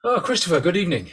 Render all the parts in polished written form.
Oh, Christopher, good evening.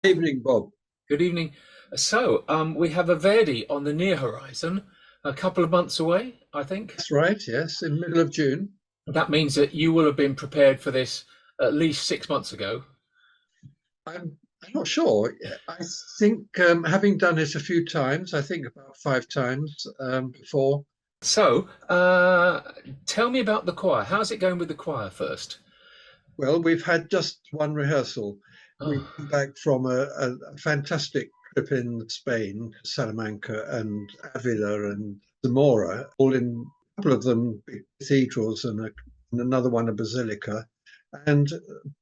Evening, Bob. Good evening. We have a Verdi on the near horizon, a couple of months away, I think. That's right, yes, in middle of June. That means that you will have been prepared for this at least 6 months ago. I'm not sure. I think having done it a few times, I think about five times before. So, uh, Tell me about the choir. How's it going with the choir first? Well, we've had just one rehearsal. We Oh, came back from a fantastic trip in Spain, Salamanca and Avila and Zamora, all in a couple of them big cathedrals and another one a basilica. And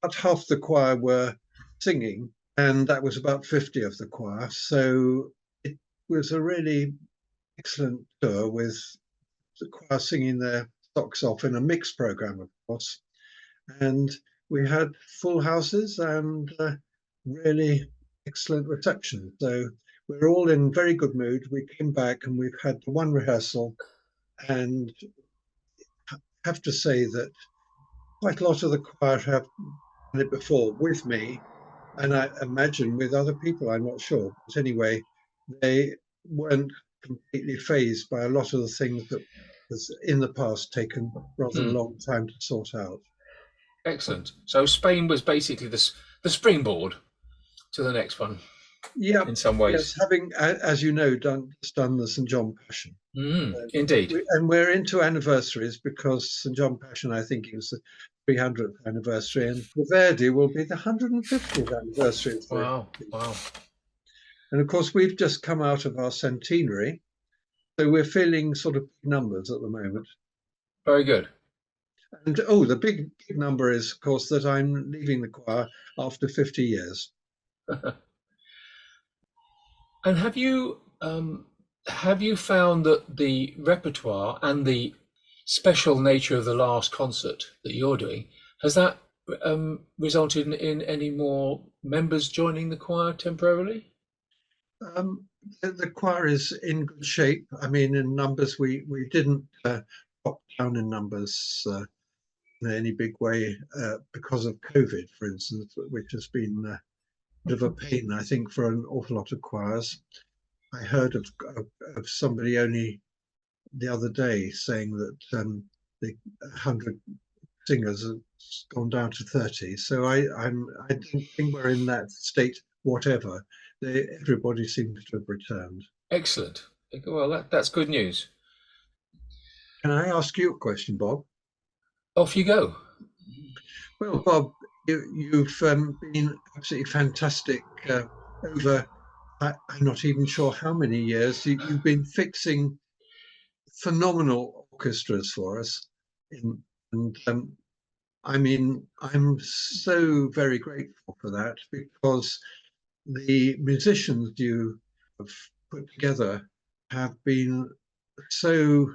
about half the choir were singing, and that was about 50 of the choir. So it was a really excellent tour with the choir singing their socks off in a mixed program, of course. And we had full houses and really excellent reception. So we're all in very good mood. We came back and we've had one rehearsal, and have to say that quite a lot of the choir have done it before with me, and I imagine with other people. I'm not sure, but anyway, they weren't completely phased by a lot of the things that has in the past taken rather a hmm, long time to sort out. excellent. So Spain was basically the springboard to the next one Yeah, in some yes, ways. having, as you know, done the St. John Passion. Indeed. And we're into anniversaries because St. John Passion, I think it was the 300th anniversary, and the Verdi will be the 150th anniversary of the Wow, piece. wow. And of course, we've just come out of our centenary, so we're feeling sort of big numbers at the moment. Very good. And oh, the big number is, of course, that I'm leaving the choir after 50 years. And have you found that the repertoire and the special nature of the last concert that you're doing has that resulted in any more members joining the choir temporarily? Um, the choir is in good shape. I mean, in numbers, we didn't drop down in numbers in any big way because of COVID, for instance, which has been a bit of a pain, I think, for an awful lot of choirs. I heard of somebody only the other day saying that the 100 singers have gone down to 30. So I don't think we're in that state, whatever. Everybody seems to have returned. Excellent. Well, that's good news. Can I ask you a question, Bob? Off you go. Well, Bob, you've been absolutely fantastic over, I'm not even sure how many years. You've been fixing phenomenal orchestras for us. In, and I mean, I'm so very grateful for that because the musicians you have put together have been so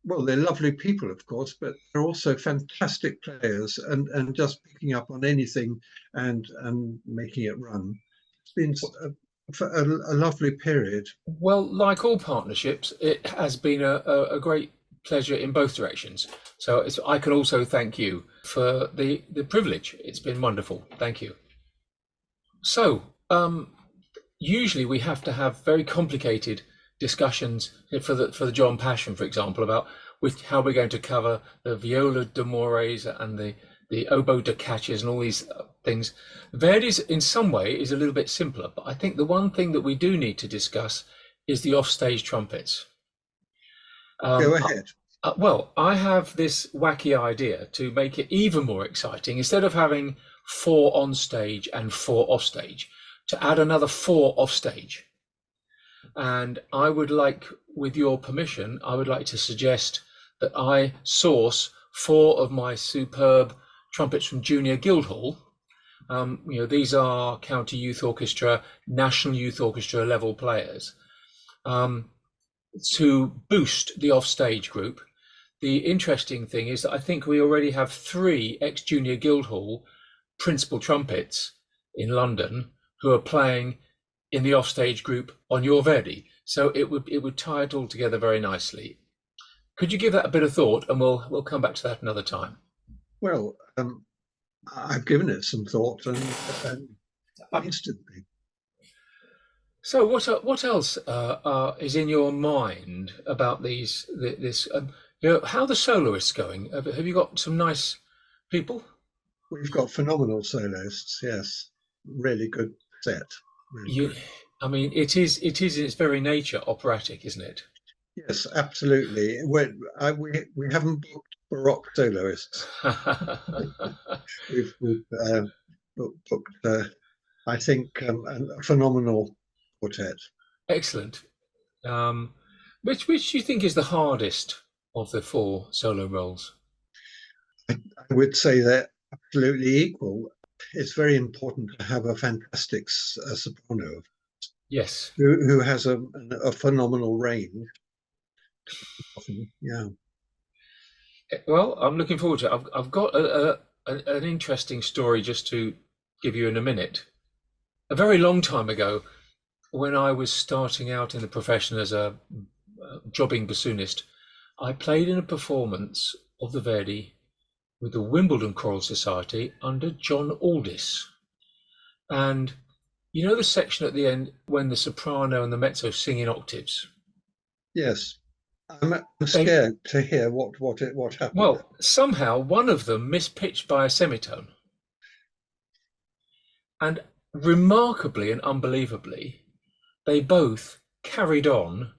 well, they're lovely people, of course, but they're also fantastic players and just picking up on anything and making it run. It's been a lovely period. Well, like all partnerships, it has been a great pleasure in both directions. I can also thank you for the privilege. It's been wonderful. Thank you. So, usually we have to have very complicated discussions for the John Passion, for example, about with how we're going to cover the viola d'amores and the oboe da caches and all these things. Verdi's in some way is a little bit simpler, but I think the one thing that we do need to discuss is the offstage trumpets. Go Um, ahead. I have this wacky idea to make it even more exciting. Instead of having four on stage and four off stage, to add another four off stage. And I would like, with your permission, I would like to suggest that I source four of my superb trumpets from Junior Guildhall. These are county youth orchestra, national youth orchestra level players. Um, to boost the offstage group. The interesting thing is that I think we already have three ex-Junior Guildhall principal trumpets in London who are playing in the offstage group on your Verdi. So it would tie it all together very nicely. Could you give that a bit of thought, and we'll come back to that another time. Well, I've given it some thought and Um, instantly. so what else is in your mind about this? How the soloists going? Have you got some nice people? We've got phenomenal soloists, yes. Really good set, really You, good. I mean, it is in its very nature operatic, isn't it? Yes, absolutely. We haven't booked Baroque soloists. We've booked, I think, a phenomenal quartet. Excellent. Which do you think is the hardest of the four solo roles? I would say they're absolutely equal. It's very important to have a fantastic soprano Yes. who has a phenomenal range. Often, yeah. Well, I'm looking forward to it. I've got an interesting story just to give you in a minute. A very long time ago, when I was starting out in the profession as a jobbing bassoonist, I played in a performance of the Verdi with the Wimbledon Choral Society under John Aldis. And you know the section at the end when the soprano and the mezzo sing in octaves? Yes, I'm They, scared to hear what happened there. well, somehow one of them mispitched by a semitone. And remarkably and unbelievably, they both carried on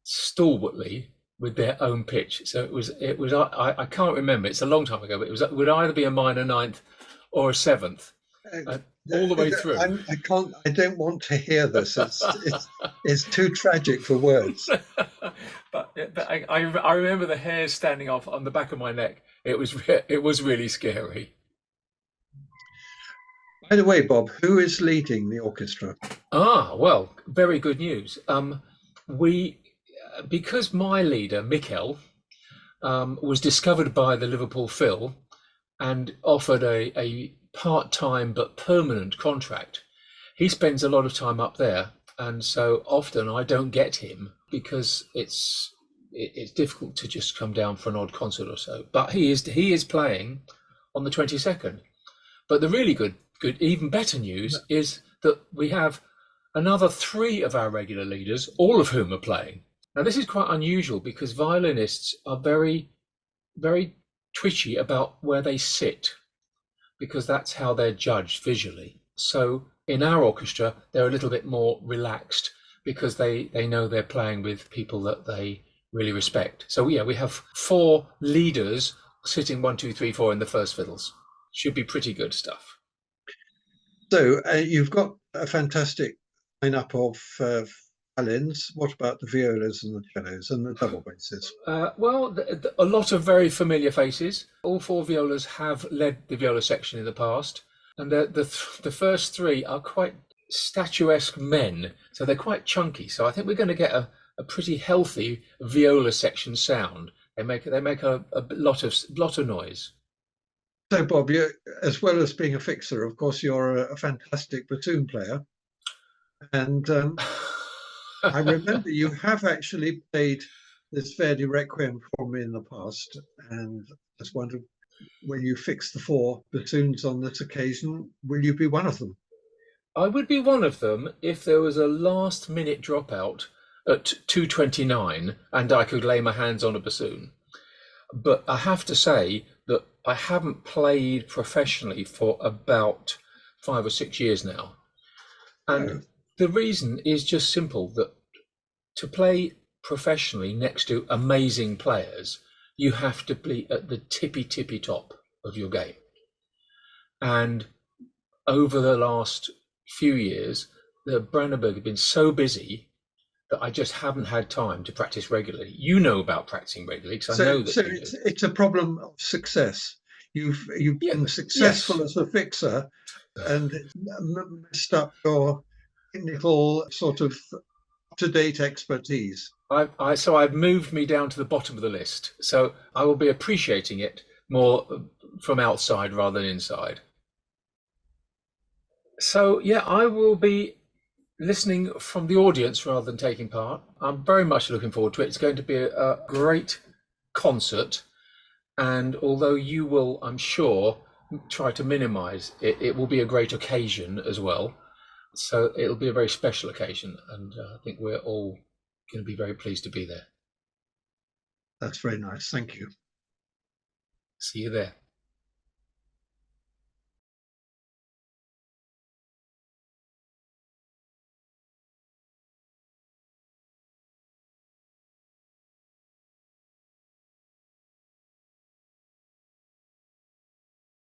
stalwartly with their own pitch. So it was I can't remember. It's a long time ago, but it would either be a minor ninth or a seventh, Uh, all the way through. I can't. I don't want to hear this. It's too tragic for words. but I remember the hairs standing off on the back of my neck. It was really scary. By the way, Bob, who is leading the orchestra? Ah, well, very good news. We because my leader Mikkel was discovered by the Liverpool Phil and offered a part-time but permanent contract. He spends a lot of time up there, and so often I don't get him because it's difficult to just come down for an odd concert or so. But he is playing on the 22nd. But the really good, even better news is that we have another three of our regular leaders, all of whom are playing. Now, this is quite unusual because violinists are very, very twitchy about where they sit because that's how they're judged visually. So in our orchestra, they're a little bit more relaxed because they know they're playing with people that they really respect. So yeah, we have four leaders sitting 1, 2, 3, 4 in the first fiddles. Should be pretty good stuff. So you've got a fantastic lineup of violins. What about the violas and the cellos and the double basses? Well, a lot of very familiar faces. All four violas have led the viola section in the past, and the first three are quite statuesque men, so they're quite chunky. So I think we're going to get a pretty healthy viola section sound. They make a lot of noise. So, Bob, you, as well as being a fixer, of course, you're a fantastic bassoon player. And I remember you have actually played this Verdi Requiem for me in the past, and just wondered when you fix the four bassoons on this occasion, will you be one of them? I would be one of them if there was a last minute dropout at 2:29 and I could lay my hands on a bassoon. But I have to say that I haven't played professionally for about 5 or 6 years now. Oh, And the reason is just simple that to play professionally next to amazing players, you have to be at the tippy top of your game. And over the last few years, the Brandenburg have been so busy that I just haven't had time to practice regularly. You know about practicing regularly because I so know that so you do. it's a problem of success. You've Yeah, been successful yes. as a fixer, and it's messed up your technical sort of up-to-date expertise. So I've moved me down to the bottom of the list. So I will be appreciating it more from outside rather than inside. So yeah, I will be listening from the audience rather than taking part. I'm very much looking forward to it. It's going to be a great concert. And although you will, I'm sure, try to minimize it. It will be a great occasion as well. So it'll be a very special occasion. And I think we're all going to be very pleased to be there. That's very nice. Thank you. See you there.